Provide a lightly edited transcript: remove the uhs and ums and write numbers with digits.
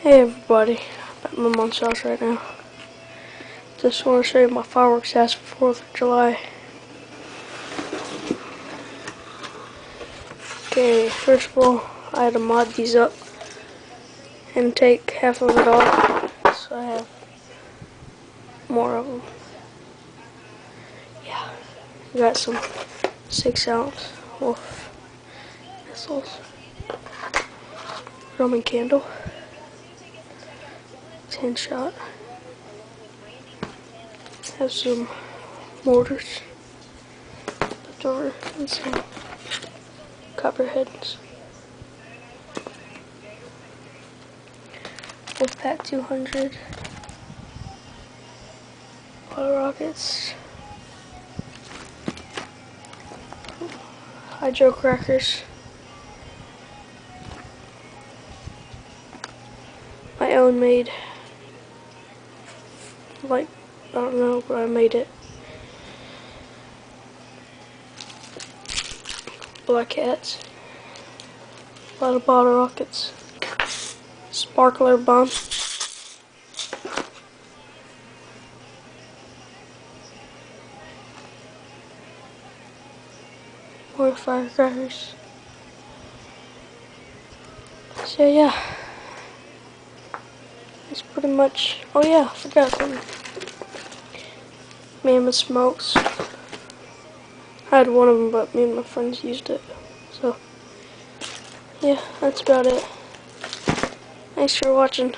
Hey everybody, I'm at my mom's house right now. Just want to show you my fireworks house for 4th of July. Okay, first of all, I had to mod these up and take half of it off, so I have more of them. Yeah, I got some 6-ounce wolf missiles, Roman candle, 10-shot. Have some mortars left over and some copperheads. Wolfpack 200 bottle rockets, hydro crackers, my own made, like, I don't know, but I made it. Black hats, a lot of bottle rockets, sparkler bomb, more firecrackers. So yeah, that's pretty much. Oh yeah, I forgot something. Mammoth smokes. I had one of them, but me and my friends used it. So yeah, that's about it. Thanks for watching.